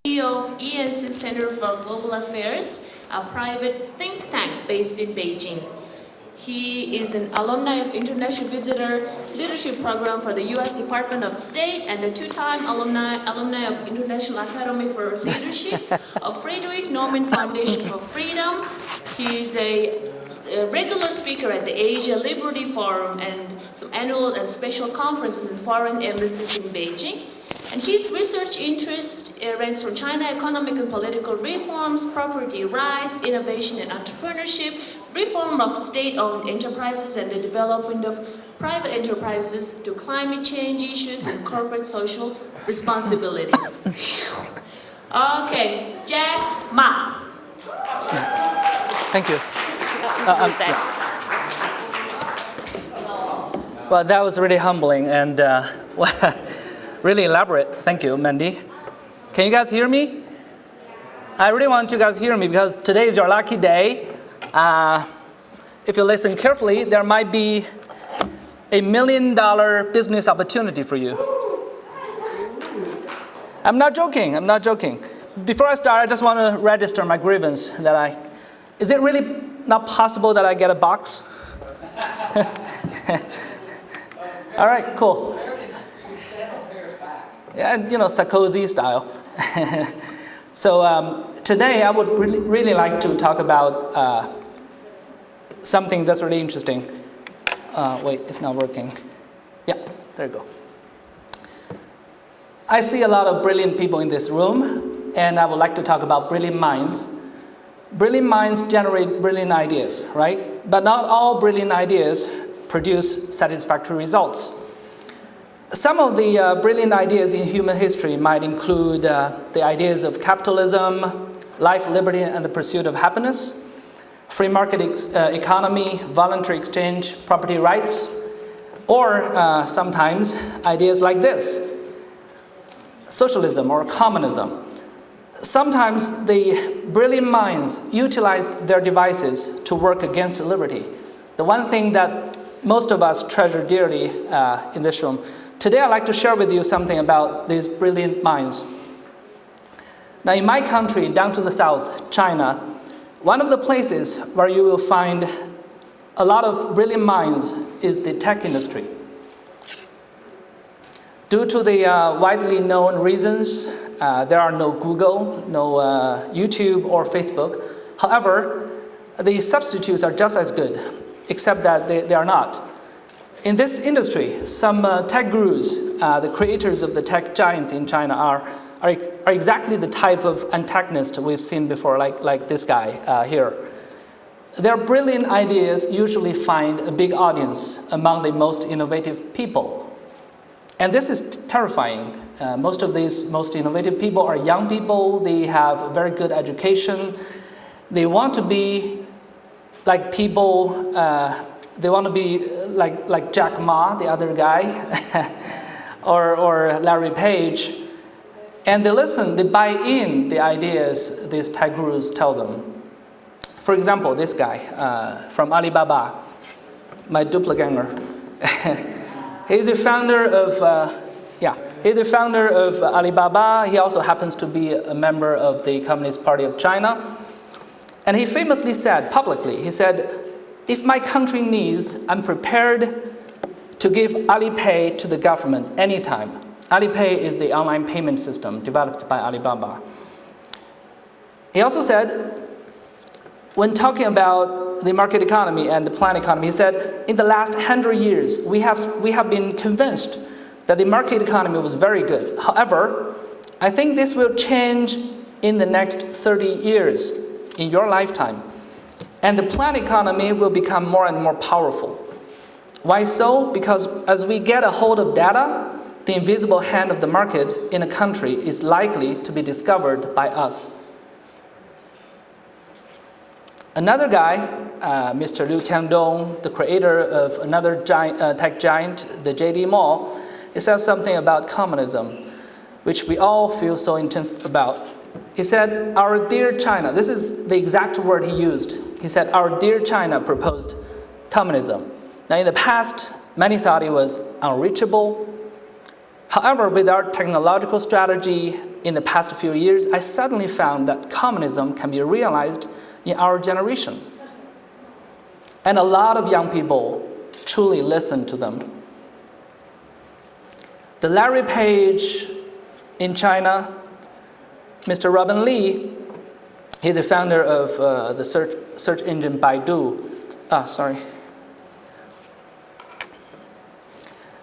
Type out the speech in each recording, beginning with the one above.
CEO of ENC Center for Global Affairs, a private think tank based in Beijing. He is an alumni of International Visitor Leadership Program for the U.S. Department of State and a two-time alumni of International Academy for Leadership of Friedrich Naumann Foundation for Freedom. He is a regular speaker at the Asia Liberty Forum and some annual and special conferences in foreign embassies in Beijing. And his research interest ranges from China economic and political reforms, property rights, innovation and entrepreneurship, reform of state-owned enterprises and the development of private enterprises to climate change issues and corporate social responsibilities. Okay, Jack Ma. Thank you. Well, that was really humbling and really elaborate. Thank you, Mandy. Can you guys hear me? I really want you guys to hear me because today is your lucky day. If you listen carefully, there might be $1 million business opportunity for you. I'm not joking. Before I start, I just want to register my grievance is it really not possible that I get a box? All right, cool. Yeah, and Sarkozy style. So today I would really like to talk about something that's really interesting. Wait, it's not working. Yeah, there you go. I see a lot of brilliant people in this room, and I would like to talk about brilliant minds. Brilliant minds generate brilliant ideas, right? But not all brilliant ideas produce satisfactory results. Some of the brilliant ideas in human history might include the ideas of capitalism, life, liberty, and the pursuit of happiness, free market economy, voluntary exchange, property rights, or sometimes ideas like this, socialism or communism. Sometimes the brilliant minds utilize their devices to work against liberty. The one thing that most of us treasure dearly in this room. Today I'd like to share with you something about these brilliant minds. Now in my country, down to the south, China, one of the places where you will find a lot of brilliant minds is the tech industry. Due to the widely known reasons, there are no Google, no YouTube or Facebook. However, the substitutes are just as good, except that they are not. In this industry, some tech gurus, the creators of the tech giants in China are exactly the type of antagonist we've seen before, like this guy here. Their brilliant ideas usually find a big audience among the most innovative people. And this is terrifying. Most of these most innovative people are young people. They have very good education. They want to be like people, they want to be like Jack Ma, the other guy, or Larry Page. And they buy in the ideas these tech gurus tell them. For example, this guy from Alibaba, my doppelganger. He's the founder of Alibaba. He also happens to be a member of the Communist Party of China. And he famously said publicly, he said, if my country needs, I'm prepared to give Alipay to the government anytime. Alipay is the online payment system developed by Alibaba. He also said, when talking about the market economy and the planned economy, he said, in the last 100 years, we have been convinced that the market economy was very good. However, I think this will change in the next 30 years, in your lifetime. And the planned economy will become more and more powerful. Why so? Because as we get a hold of data, the invisible hand of the market in a country is likely to be discovered by us. Another guy, Mr. Liu Qiangdong, the creator of another tech giant, the JD Mall, he says something about communism, which we all feel so intense about. He said, our dear China, this is the exact word he used. He said, our dear China proposed communism. Now in the past, many thought it was unreachable. However, with our technological strategy, in the past few years, I suddenly found that communism can be realized in our generation. And a lot of young people truly listen to them. The Larry Page in China, Mr. Robin Li, he's the founder of the search engine Baidu.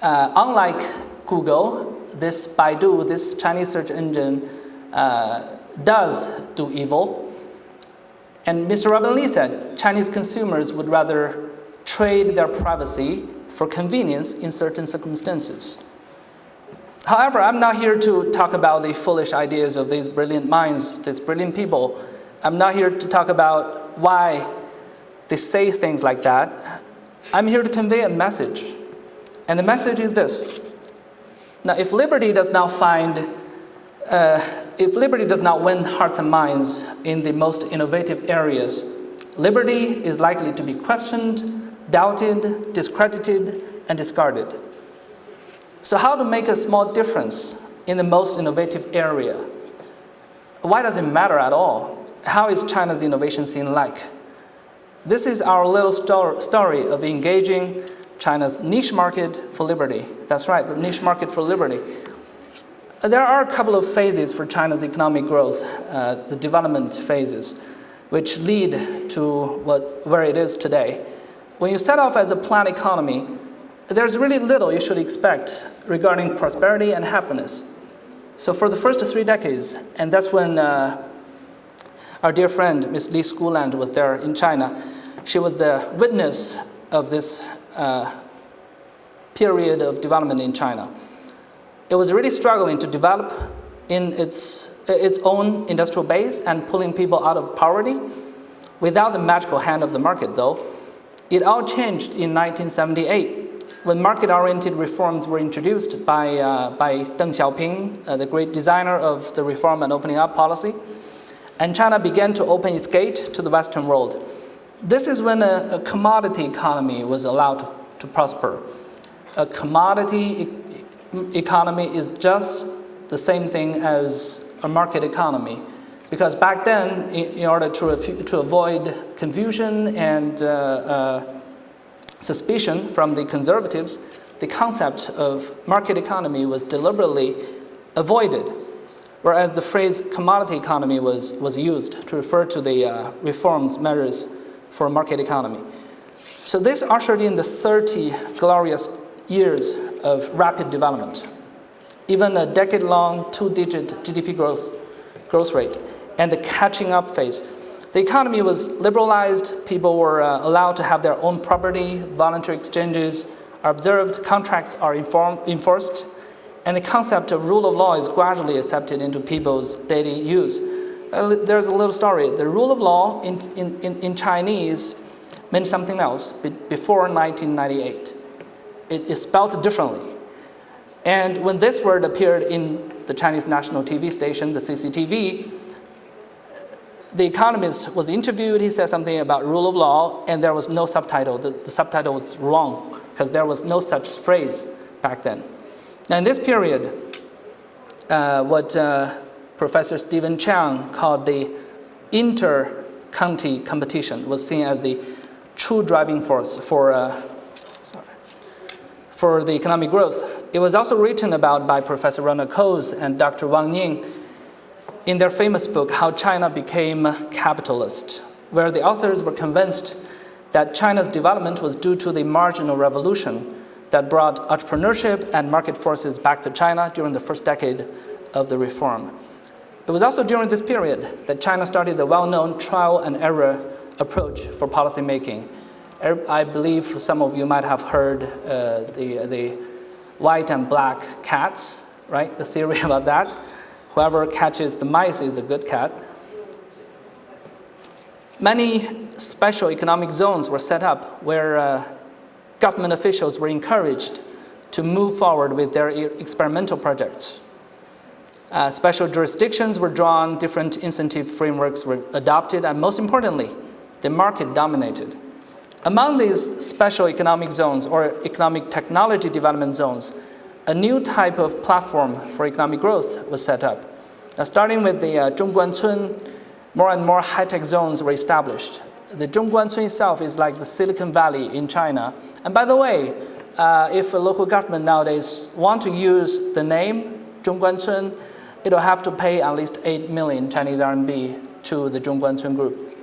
Unlike Google, this Baidu, this Chinese search engine, does do evil. And Mr. Robin Li said Chinese consumers would rather trade their privacy for convenience in certain circumstances. However, I'm not here to talk about the foolish ideas of these brilliant minds, these brilliant people. I'm not here to talk about why they say things like that. I'm here to convey a message. And the message is this. Now, if liberty does not win hearts and minds in the most innovative areas, liberty is likely to be questioned, doubted, discredited, and discarded. So how to make a small difference in the most innovative area? Why does it matter at all? How is China's innovation scene like? This is our little story of engaging China's niche market for liberty. That's right, the niche market for liberty. There are a couple of phases for China's economic growth, the development phases, which lead to where it is today. When you set off as a planned economy, there's really little you should expect regarding prosperity and happiness. So for the first 3 decades, and that's when our dear friend, Ms. Li Schooland, was there in China. She was the witness of this period of development in China. It was really struggling to develop in its own industrial base and pulling people out of poverty without the magical hand of the market, though. It all changed in 1978 when market-oriented reforms were introduced by Deng Xiaoping, the great designer of the reform and opening up policy. And China began to open its gate to the Western world. This is when a commodity economy was allowed to prosper. A commodity economy is just the same thing as a market economy. Because back then, in order to avoid confusion and suspicion from the conservatives, the concept of market economy was deliberately avoided, whereas the phrase commodity economy was used to refer to the reforms measures for market economy. So this ushered in the 30 glorious years of rapid development, even a decade-long 2-digit GDP growth rate, and the catching up phase. The economy was liberalized, people were allowed to have their own property, voluntary exchanges are observed, contracts are enforced, and the concept of rule of law is gradually accepted into people's daily use. There's a little story. The rule of law in Chinese meant something else before 1998. It is spelled differently. And when this word appeared in the Chinese national TV station, the CCTV, the economist was interviewed. He said something about rule of law, and there was no subtitle. The subtitle was wrong because there was no such phrase back then. Now, in this period, what Professor Stephen Chang called the inter-county competition was seen as the true driving force for the economic growth. It was also written about by Professor Ronald Coase and Dr. Wang Ning in their famous book, How China Became Capitalist, where the authors were convinced that China's development was due to the marginal revolution that brought entrepreneurship and market forces back to China during the first decade of the reform. It was also during this period that China started the well-known trial and error approach for policymaking. I believe some of you might have heard the white and black cats, right? The theory about that. Whoever catches the mice is the good cat. Many special economic zones were set up where government officials were encouraged to move forward with their experimental projects. Special jurisdictions were drawn, different incentive frameworks were adopted, and most importantly, the market dominated. Among these special economic zones or economic technology development zones, a new type of platform for economic growth was set up. Now, starting with the Zhongguancun, more and more high-tech zones were established. The Zhongguancun itself is like the Silicon Valley in China. And by the way, if a local government nowadays want to use the name Zhongguancun, it'll have to pay at least 8 million Chinese RMB to the Zhongguancun group.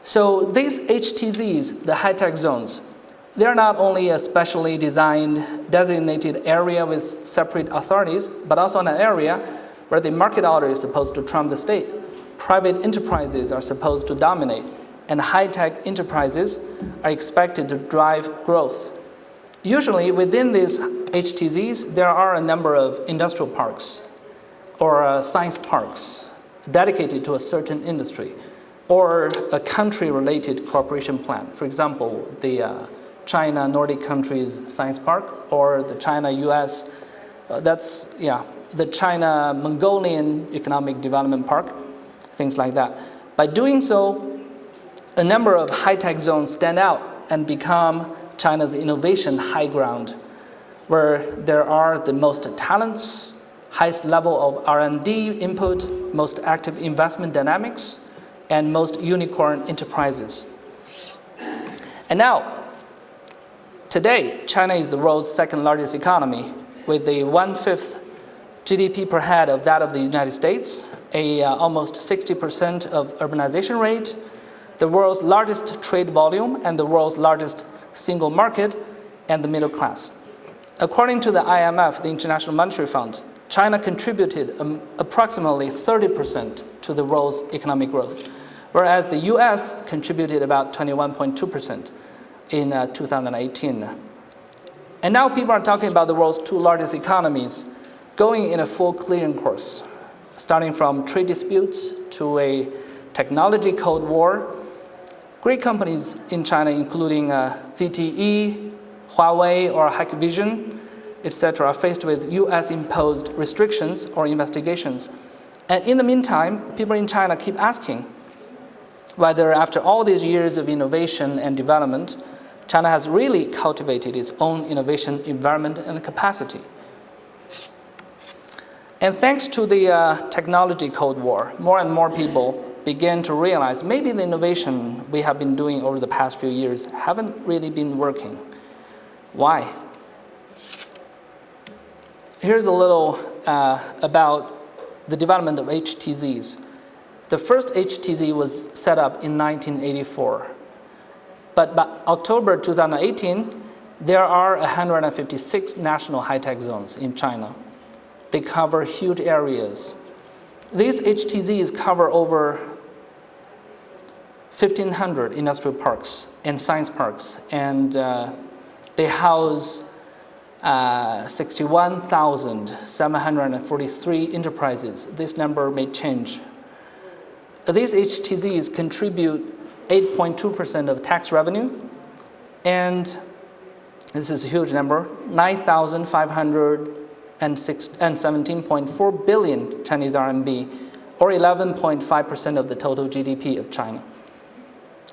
So these HTZs, the high-tech zones, they're not only a specially designed, designated area with separate authorities, but also an area where the market order is supposed to trump the state. Private enterprises are supposed to dominate, and high-tech enterprises are expected to drive growth. Usually, within these HTZs, there are a number of industrial parks or science parks dedicated to a certain industry, or a country-related cooperation plan. For example, the China Nordic countries science park, or the China-US, the China Mongolian Economic Development Park, things like that. By doing so, a number of high-tech zones stand out and become China's innovation high ground, where there are the most talents, highest level of R&D input, most active investment dynamics, and most unicorn enterprises. And now, today, China is the world's second largest economy, with a 1/5 GDP per head of that of the United States, almost 60% of urbanization rate, the world's largest trade volume, and the world's largest single market, and the middle class. According to the IMF, the International Monetary Fund, China contributed approximately 30% to the world's economic growth, whereas the US contributed about 21.2% in 2018. And now people are talking about the world's two largest economies going in a full clearing course, starting from trade disputes to a technology cold war. Great companies in China, including ZTE, Huawei, or Hikvision, etc., are faced with US-imposed restrictions or investigations. And in the meantime, people in China keep asking whether after all these years of innovation and development, China has really cultivated its own innovation environment and capacity. And thanks to the technology cold war, more and more people began to realize maybe the innovation we have been doing over the past few years haven't really been working. Why? Here's a little about the development of HTZs. The first HTZ was set up in 1984. But by October 2018, there are 156 national high-tech zones in China. They cover huge areas. These HTZs cover over 1,500 industrial parks and science parks, and they house 61,743 enterprises. This number may change. These HTZs contribute 8.2% of tax revenue, and this is a huge number, 9,517.4 billion Chinese RMB, or 11.5% of the total GDP of China.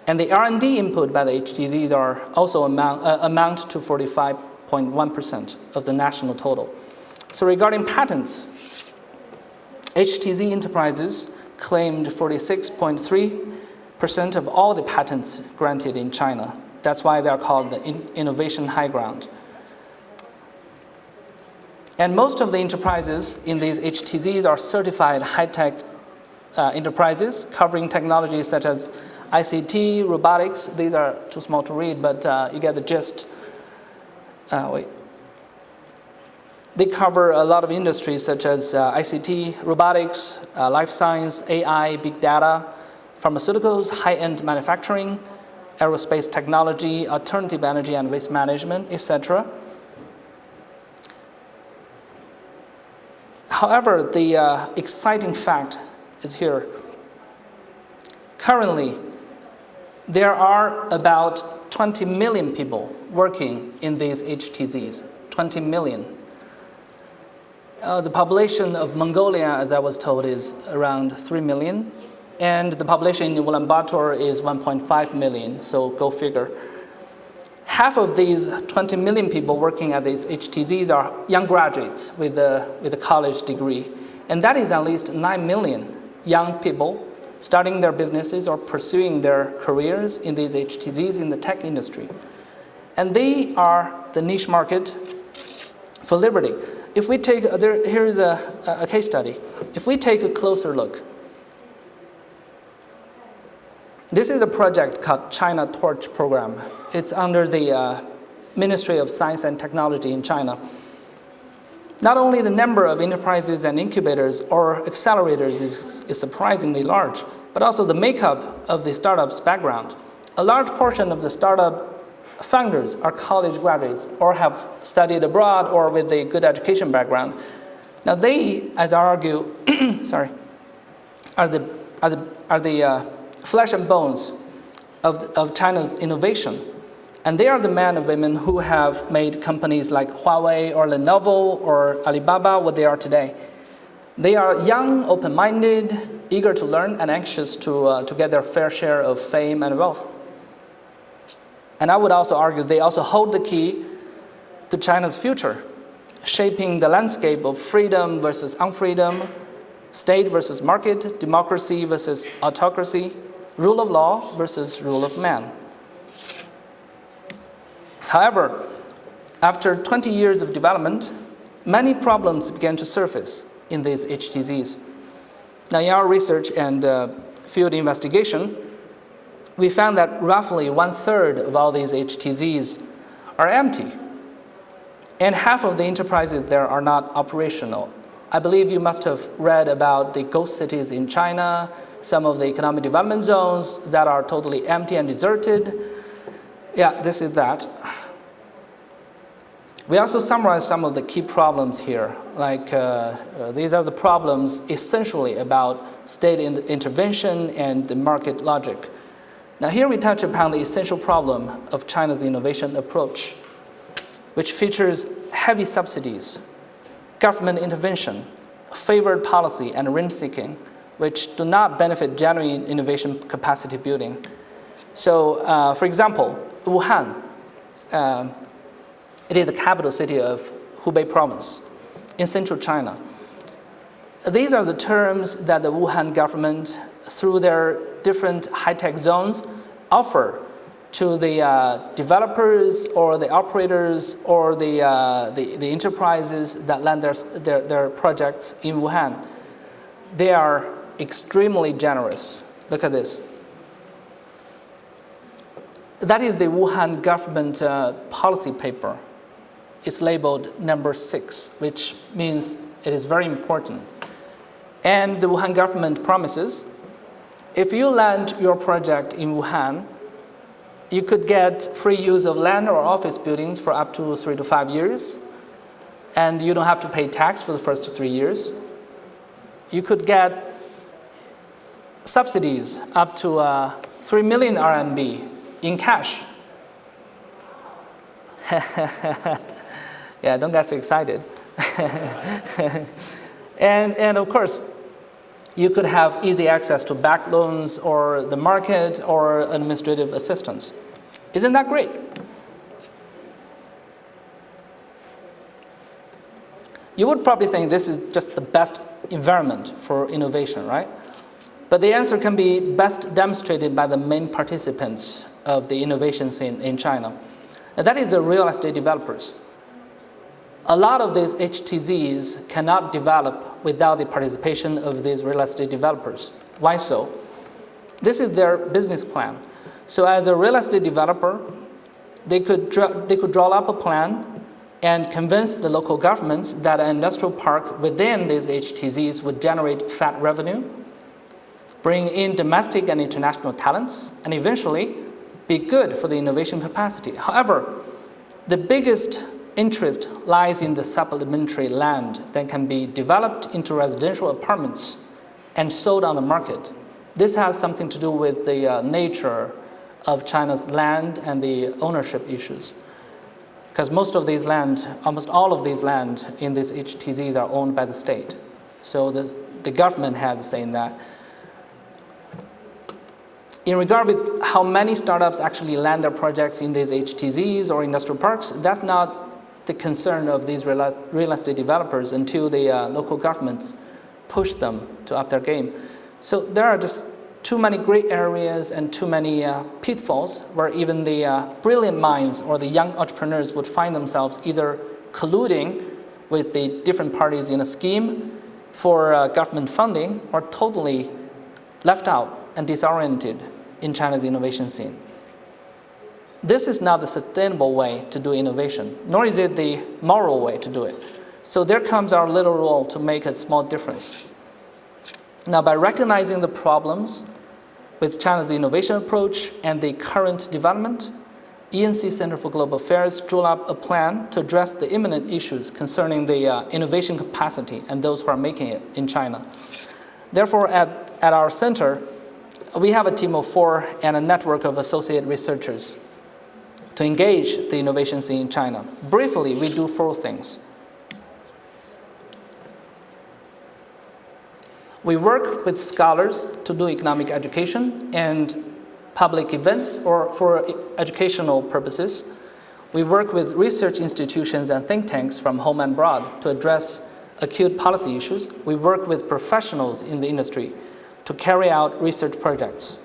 And the R&D input by the HTZs are also amount to 45.1% of the national total. So regarding patents, HTZ enterprises claimed 46.3% of all the patents granted in China. That's why they are called the innovation high ground. And most of the enterprises in these HTZs are certified high-tech enterprises covering technologies such as ICT, robotics. These are too small to read, but you get the gist. They cover a lot of industries such as ICT, robotics, life science, AI, big data, pharmaceuticals, high-end manufacturing, aerospace technology, alternative energy and waste management, etc. However, the exciting fact is here. Currently, there are about 20 million people working in these HTZs, 20 million. The population of Mongolia, as I was told, is around 3 million. And the population in Ulaanbaatar is 1.5 million, so go figure. half of these 20 million people working at these HTZs are young graduates with a college degree. And that is at least 9 million young people starting their businesses or pursuing their careers in these HTZs in the tech industry. And they are the niche market for liberty. If we take, here is a case study. If we take a closer look, this is a project called China Torch Program. It's under the Ministry of Science and Technology in China. Not only the number of enterprises and incubators or accelerators is surprisingly large, but also the makeup of the startup's background. A large portion of the startup founders are college graduates or have studied abroad or with a good education background. Now they, as I argue, sorry, are the flesh and bones of China's innovation. And they are the men and women who have made companies like Huawei or Lenovo or Alibaba what they are today. They are young, open-minded, eager to learn, and anxious to get their fair share of fame and wealth. And I would also argue they also hold the key to China's future, shaping the landscape of freedom versus unfreedom, state versus market, democracy versus autocracy, rule of law versus rule of man. However, after 20 years of development, many problems began to surface in these HTZs. Now, in our research and field investigation, we found that roughly 1/3 of all these HTZs are empty, and half of the enterprises there are not operational. I believe you must have read about the ghost cities in China, some of the economic development zones that are totally empty and deserted. Yeah, this is that. We also summarize some of the key problems here, like these are the problems essentially about state intervention and the market logic. Now here we touch upon the essential problem of China's innovation approach, which features heavy subsidies, government intervention, favored policy, and rent-seeking, which do not benefit genuine innovation capacity building. So, for example, Wuhan, it is the capital city of Hubei province in central China. These are the terms that the Wuhan government, through their different high-tech zones, offer to the developers or the operators or the enterprises that land their projects in Wuhan. They are extremely generous. Look at this. That is the Wuhan government policy paper. It's labeled number 6, which means it is very important. And the Wuhan government promises, if you land your project in Wuhan, you could get free use of land or office buildings for up to 3 to 5 years, and you don't have to pay tax for the first 3 years. You could get subsidies up to 3 million RMB in cash. Yeah, don't get so excited. and of course, you could have easy access to back loans or the market or administrative assistance. Isn't that great? You would probably think this is just the best environment for innovation, right? But the answer can be best demonstrated by the main participants of the innovation scene in China. And that is the real estate developers. A lot of these HTZs cannot develop without the participation of these real estate developers. Why so? This is their business plan. So as a real estate developer, they could draw up a plan and convince the local governments that an industrial park within these HTZs would generate fat revenue, bring in domestic and international talents, and eventually be good for the innovation capacity. However, the biggest interest lies in the supplementary land that can be developed into residential apartments and sold on the market. This has something to do with the nature of China's land and the ownership issues. Because most of these land, almost all of these land in these HTZs are owned by the state. So the government has a say in that. In regard with how many startups actually land their projects in these HTZs or industrial parks, that's not the concern of these real estate developers until the local governments push them to up their game. So there are just too many gray areas and too many pitfalls where even the brilliant minds or the young entrepreneurs would find themselves either colluding with the different parties in a scheme for government funding or totally left out and disoriented in China's innovation scene. This is not the sustainable way to do innovation, nor is it the moral way to do it. So there comes our little role to make a small difference. Now, by recognizing the problems with China's innovation approach and the current development, ENC Center for Global Affairs drew up a plan to address the imminent issues concerning the innovation capacity and those who are making it in China. Therefore, at our center, we have a team of 4 and a network of associate researchers to engage the innovation scene in China. Briefly, we do 4 things. We work with scholars to do economic education and public events or for educational purposes. We work with research institutions and think tanks from home and abroad to address acute policy issues. We work with professionals in the industry to carry out research projects,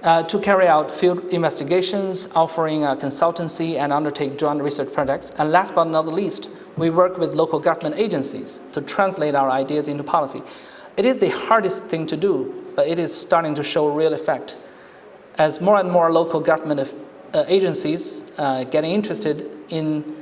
to carry out field investigations, offering consultancy and undertake joint research projects. And last but not least, we work with local government agencies to translate our ideas into policy. It is the hardest thing to do, but it is starting to show real effect. As more and more local government agencies getting interested in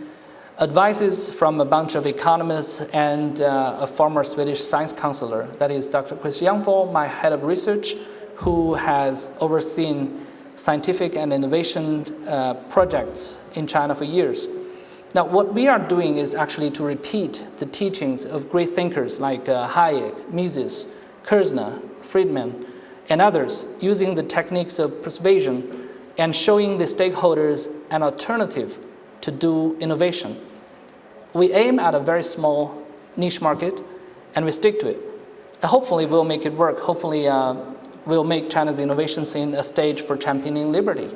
advices from a bunch of economists and a former Swedish science counselor, that is Dr. Chris Youngfall, my head of research, who has overseen scientific and innovation projects in China for years. Now, what we are doing is actually to repeat the teachings of great thinkers like Hayek, Mises, Kerzner, Friedman, and others, using the techniques of persuasion and showing the stakeholders an alternative to do innovation. We aim at a very small niche market, and we stick to it. Hopefully, we'll make it work. Hopefully, we'll make China's innovation scene a stage for championing liberty.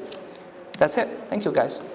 That's it. Thank you, guys.